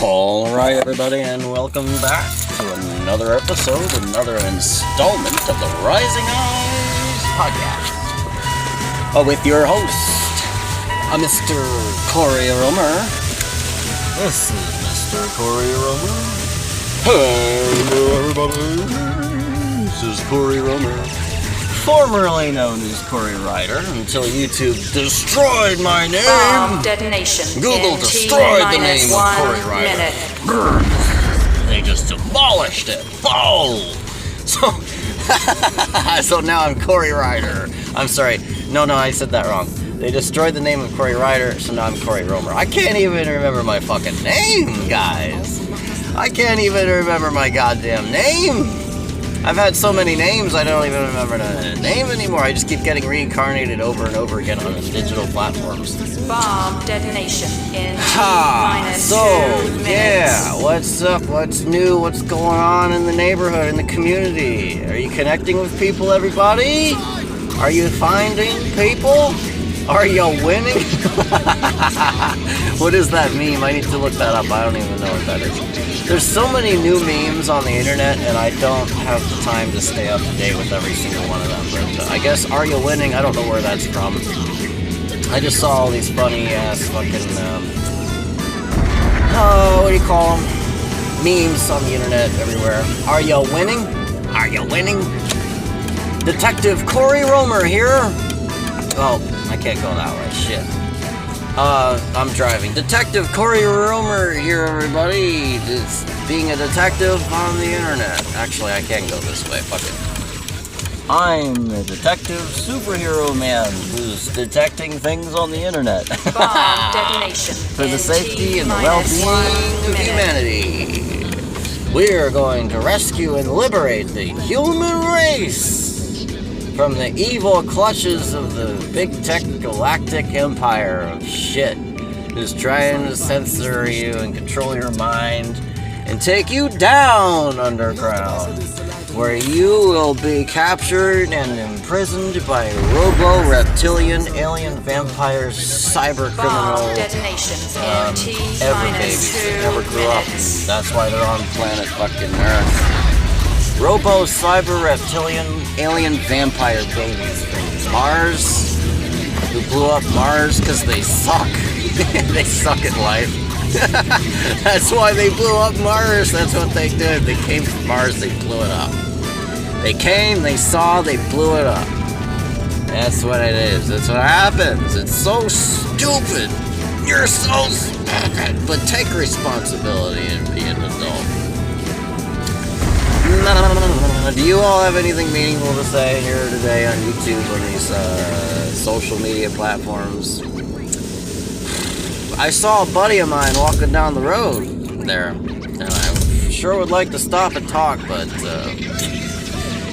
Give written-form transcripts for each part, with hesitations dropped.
Alright everybody, and welcome back to another episode, another installment of the Rising Eyes podcast. With your host, Mr. Corey Romer. This is Mr. Corey Romer. Hello everybody, this is Corey Romer. Formerly known as Corey Ryder, until YouTube destroyed my name. Bomb detonation. Google destroyed the name of Corey Ryder. They just demolished it. Oh! So now I'm Corey Ryder. I'm sorry. No, I said that wrong. They destroyed the name of Corey Ryder, so now I'm Corey Romer. I can't even remember my fucking name, guys. I can't even remember my goddamn name. I've had so many names, I don't even remember the name anymore. I just keep getting reincarnated over and over again on digital platforms. Bomb detonation in T-minus 2 minutes. Yeah, what's up, what's new, what's going on in the neighborhood, in the community? Are you connecting with people, everybody? Are you finding people? Are you winning? What is that meme? I need to look that up. I don't even know what that is. There's so many new memes on the internet, and I don't have the time to stay up to date with every single one of them. But I guess, are you winning? I don't know where that's from. I just saw all these funny-ass fucking, what do you call them? Memes on the internet everywhere. Are you winning? Are you winning? Detective Corey Romer here. Oh, I can't go that way. Shit. I'm driving. Detective Corey Romer here, everybody. It's being a detective on the internet. Actually, I can't go this way. Fuck it. I'm a detective superhero man who's detecting things on the internet. Bomb detonation. For the safety and the well-being of humanity. We're going to rescue and liberate the human race from the evil clutches of the big tech galactic empire of shit who's trying to censor you and control your mind and take you down underground, where you will be captured and imprisoned by robo-reptilian, alien vampires, cyber criminal, ever babies that never grew up. That's why they're on planet fucking Earth. Robo-cyber-reptilian alien vampire babies from Mars, who blew up Mars because they suck. They suck at life. That's why they blew up Mars. That's what they did. They came from Mars, they blew it up. They came, they saw, they blew it up. That's what it is. That's what happens. It's so stupid. You're so stupid. But take responsibility and be an adult. Do you all have anything meaningful to say here today on YouTube, on these social media platforms? I saw a buddy of mine walking down the road there, and I sure would like to stop and talk, but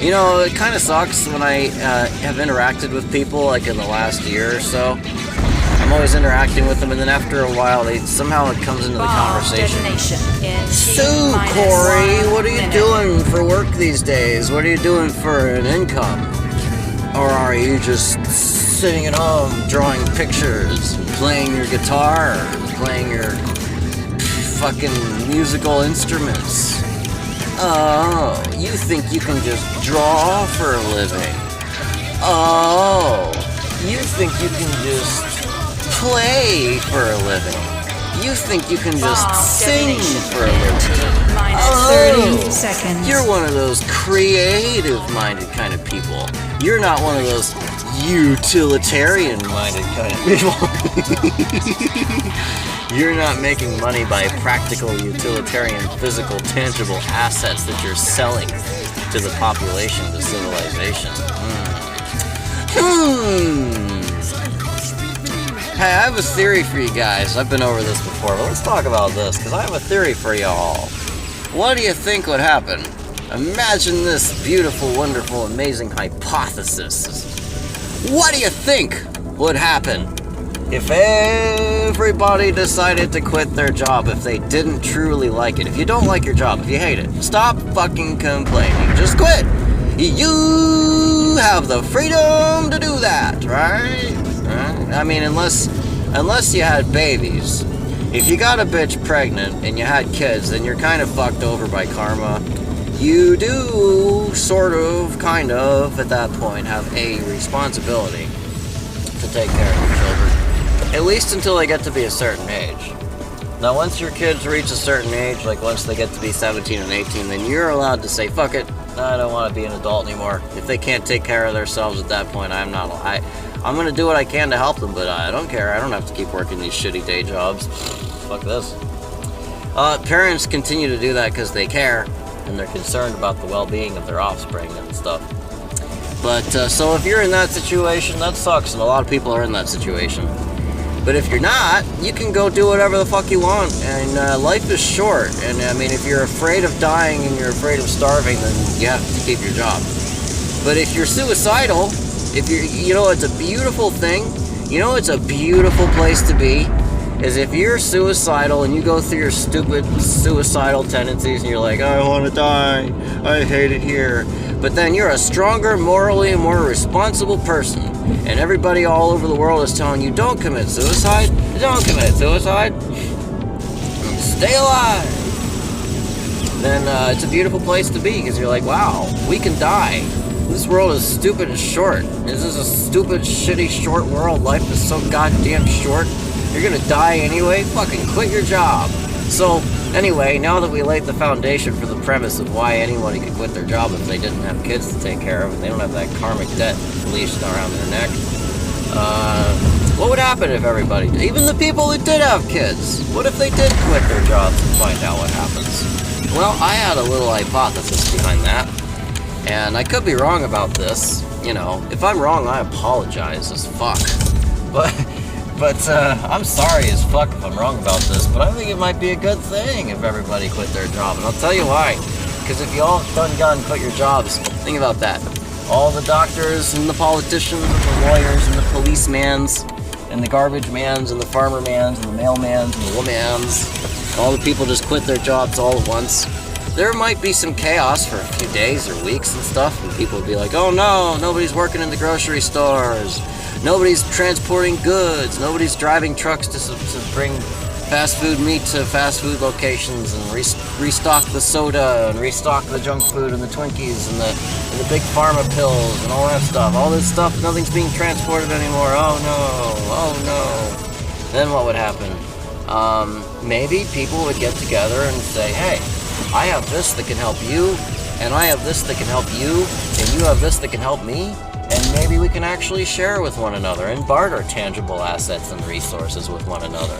you know, it kind of sucks when I have interacted with people like in the last year or so. I'm always interacting with them, and then after a while, somehow it comes into the conversation. So, Corey, what are you doing for work these days? What are you doing for an income? Or are you just sitting at home drawing pictures, playing your guitar, playing your fucking musical instruments? Oh, you think you can just draw for a living? Oh, you think you can just play for a living? You think you can just sing for a living? Oh, 30 seconds. You're one of those creative-minded kind of people. You're not one of those utilitarian-minded kind of people. You're not making money by practical, utilitarian, physical, tangible assets that you're selling to the population, to civilization. Hey, I have a theory for you guys. I've been over this before, but let's talk about this, because I have a theory for y'all. What do you think would happen? Imagine this beautiful, wonderful, amazing hypothesis. What do you think would happen if everybody decided to quit their job if they didn't truly like it? If you don't like your job, if you hate it, stop fucking complaining. Just quit. You have the freedom to do that, right? I mean, unless you had babies, if you got a bitch pregnant and you had kids, then you're kind of fucked over by karma. You do sort of, kind of, at that point, have a responsibility to take care of your children. At least until they get to be a certain age. Now, once your kids reach a certain age, like once they get to be 17 and 18, then you're allowed to say, fuck it, I don't want to be an adult anymore. If they can't take care of themselves at that point, I'm going to do what I can to help them, but I don't care. I don't have to keep working these shitty day jobs. Fuck this. Parents continue to do that because they care, and they're concerned about the well-being of their offspring and stuff. But, so if you're in that situation, that sucks, and a lot of people are in that situation. But if you're not, you can go do whatever the fuck you want, and life is short, and I mean, if you're afraid of dying and you're afraid of starving, then you have to keep your job. But if you're suicidal, if you're, you know, it's a beautiful thing, you know, it's a beautiful place to be, is if you're suicidal and you go through your stupid suicidal tendencies and you're like, I want to die, I hate it here, but then you're a stronger, morally more responsible person, and everybody all over the world is telling you, don't commit suicide, don't commit suicide, stay alive, then it's a beautiful place to be, because you're like, wow, we can die. This world is stupid and short. This is a stupid, shitty, short world. Life is so goddamn short. You're gonna die anyway? Fucking quit your job. So, anyway, now that we laid the foundation for the premise of why anybody could quit their job if they didn't have kids to take care of, and they don't have that karmic debt leashed around their neck, what would happen if everybody, even the people that did have kids, what if they did quit their jobs and find out what happens? Well, I had a little hypothesis behind that, and I could be wrong about this. You know, if I'm wrong, I apologize as fuck. But I'm sorry as fuck if I'm wrong about this, but I think it might be a good thing if everybody quit their job, and I'll tell you why. Because if you all done quit your jobs, think about that. All the doctors and the politicians and the lawyers and the policemen's and the garbage mans and the farmer mans and the mailmans and the womans, all the people just quit their jobs all at once. There might be some chaos for a few days or weeks and stuff, and people will be like, oh no, nobody's working in the grocery stores, nobody's transporting goods, nobody's driving trucks to bring fast food meat to fast food locations and restock the soda and restock the junk food and the Twinkies and the big pharma pills and all that stuff. All this stuff, nothing's being transported anymore. Oh no. Then what would happen? Maybe people would get together and say, hey, I have this that can help you, and I have this that can help you, and you have this that can help me, and maybe we can actually share with one another and barter tangible assets and resources with one another.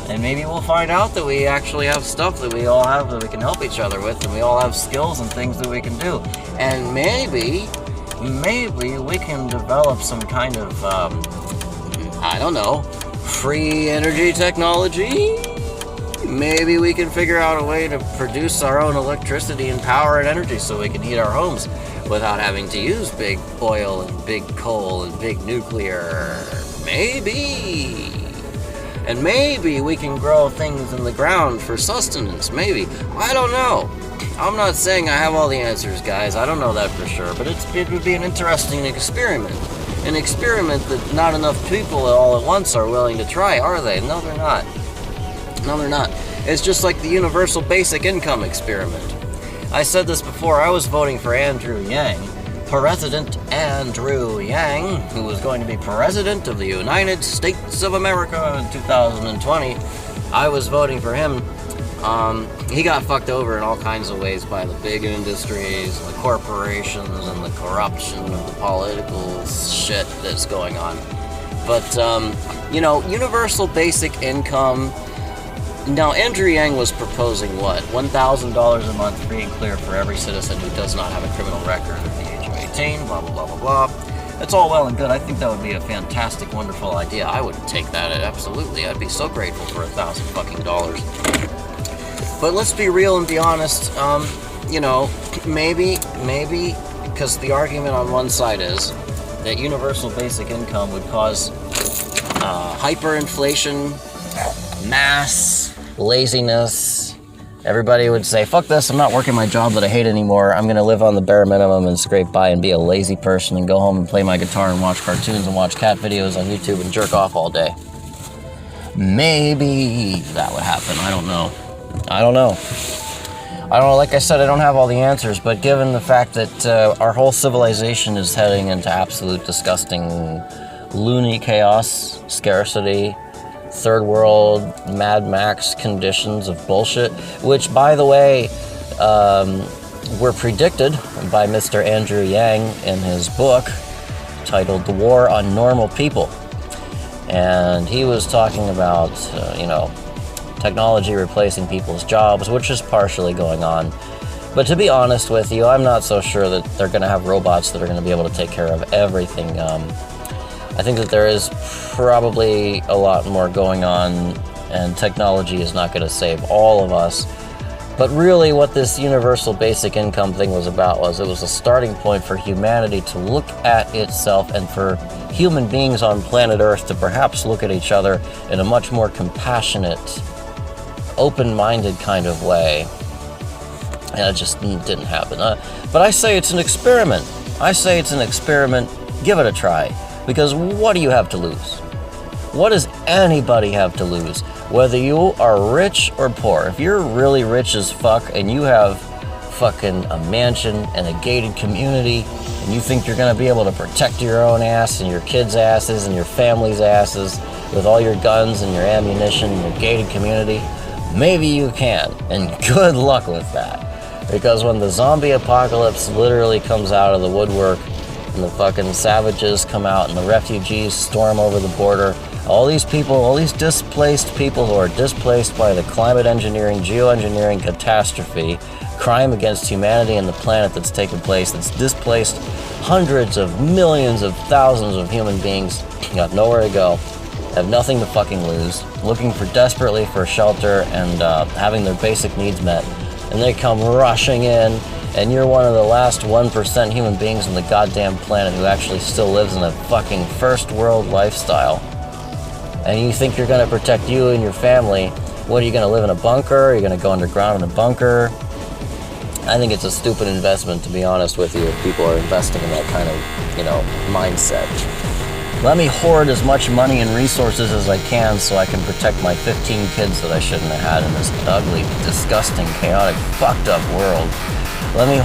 And maybe we'll find out that we actually have stuff that we all have that we can help each other with, and we all have skills and things that we can do. And maybe we can develop some kind of, I don't know, free energy technology? Maybe we can figure out a way to produce our own electricity and power and energy so we can heat our homes without having to use big oil and big coal and big nuclear. Maybe. And maybe we can grow things in the ground for sustenance. Maybe. I don't know. I'm not saying I have all the answers, guys. I don't know that for sure. But it would be an interesting experiment. An experiment that not enough people all at once are willing to try, are they? No, they're not. No, they're not. It's just like the universal basic income experiment. I said this before. I was voting for Andrew Yang, President Andrew Yang, who was going to be President of the United States of America in 2020. I was voting for him. He got fucked over in all kinds of ways by the big industries, the corporations, and the corruption of the political shit that's going on. But, you know, universal basic income. Now, Andrew Yang was proposing what? $1,000 a month free and clear for every citizen who does not have a criminal record at the age of 18, blah, blah, blah, blah, blah. That's all well and good. I think that would be a fantastic, wonderful idea. I would take that, absolutely. I'd be so grateful for $1,000 fucking dollars. But let's be real and be honest. You know, maybe, because the argument on one side is that universal basic income would cause hyperinflation, mass laziness. Everybody would say, fuck this, I'm not working my job that I hate anymore. I'm going to live on the bare minimum and scrape by and be a lazy person and go home and play my guitar and watch cartoons and watch cat videos on YouTube and jerk off all day. maybe that would happen. I don't know. Like I said, I don't have all the answers, but given the fact that our whole civilization is heading into absolute disgusting loony chaos, scarcity, third world, Mad Max conditions of bullshit, which, by the way, were predicted by Mr. Andrew Yang in his book titled The War on Normal People. And he was talking about, technology replacing people's jobs, which is partially going on. But to be honest with you, I'm not so sure that they're going to have robots that are going to be able to take care of everything. I think that there is probably a lot more going on, and technology is not going to save all of us. But really what this universal basic income thing was about was it was a starting point for humanity to look at itself, and for human beings on planet Earth to perhaps look at each other in a much more compassionate, open-minded kind of way. And it just didn't happen. But I say it's an experiment. Give it a try. Because what do you have to lose? What does anybody have to lose? Whether you are rich or poor. If you're really rich as fuck and you have fucking a mansion and a gated community, and you think you're gonna be able to protect your own ass and your kids' asses and your family's asses with all your guns and your ammunition and your gated community, maybe you can, and good luck with that. Because when the zombie apocalypse literally comes out of the woodwork, and the fucking savages come out and the refugees storm over the border, all these people, all these displaced people who are displaced by the climate engineering, geoengineering catastrophe, crime against humanity and the planet that's taken place, that's displaced hundreds of millions of thousands of human beings, got nowhere to go, have nothing to fucking lose, looking for desperately for shelter and having their basic needs met, and they come rushing in, and you're one of the last 1% human beings on the goddamn planet who actually still lives in a fucking first world lifestyle. And you think you're gonna protect you and your family. What, are you gonna live in a bunker? Are you gonna go underground in a bunker? I think it's a stupid investment, to be honest with you, if people are investing in that kind of, mindset. Let me hoard as much money and resources as I can so I can protect my 15 kids that I shouldn't have had in this ugly, disgusting, chaotic, fucked up world. Let me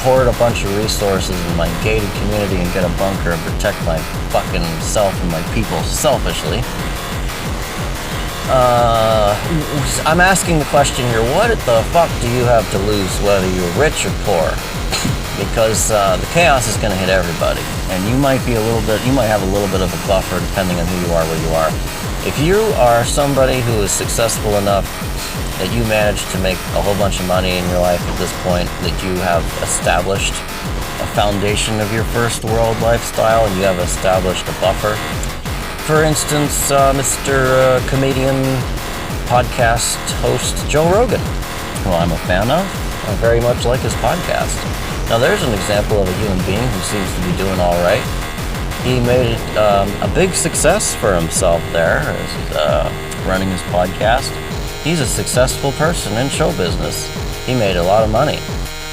hoard a bunch of resources in my gated community and get a bunker and protect my fucking self and my people selfishly. I'm asking the question here, what the fuck do you have to lose whether you're rich or poor? Because the chaos is going to hit everybody, and you might have a little bit of a buffer depending on who you are, where you are. If you are somebody who is successful enough that you manage to make a whole bunch of money in your life at this point, that you have established a foundation of your first world lifestyle, and you have established a buffer. For instance, Mr. Comedian podcast host Joe Rogan, who I'm a fan of. I very much like his podcast. Now there's an example of a human being who seems to be doing all right. He made a big success for himself there, running his podcast. He's a successful person in show business. He made a lot of money.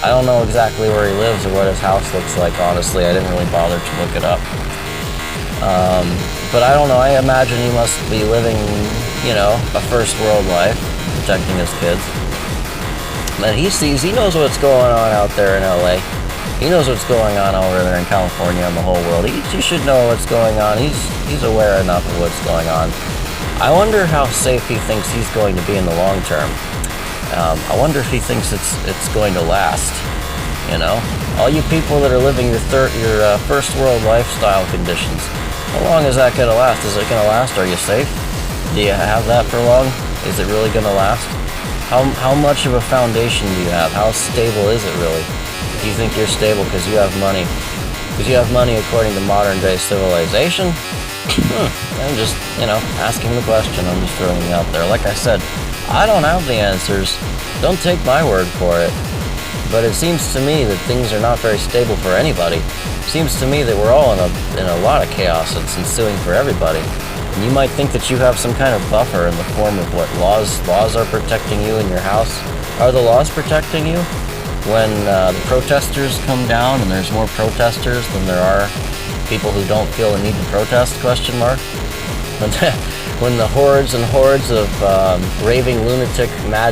I don't know exactly where he lives or what his house looks like, honestly. I didn't really bother to look it up. But I don't know, I imagine he must be living, a first world life, protecting his kids. But he knows what's going on out there in LA. He knows what's going on over there in California and the whole world. He should know what's going on. He's aware enough of what's going on. I wonder how safe he thinks he's going to be in the long term. I wonder if he thinks it's going to last. All you people that are living your first world lifestyle conditions, how long is that going to last? Is it going to last? Are you safe? Do you have that for long? Is it really going to last? How much of a foundation do you have? How stable is it really? Do you think you're stable because you have money? Because you have money according to modern day civilization? I'm just, asking the question. I'm just throwing it out there. Like I said, I don't have the answers. Don't take my word for it. But it seems to me that things are not very stable for anybody. It seems to me that we're all in a lot of chaos that's ensuing for everybody. And you might think that you have some kind of buffer in the form of what laws are protecting you in your house. Are the laws protecting you? When the protesters come down and there's more protesters than there are people who don't feel a need to protest, ? when the hordes and hordes of raving lunatic mad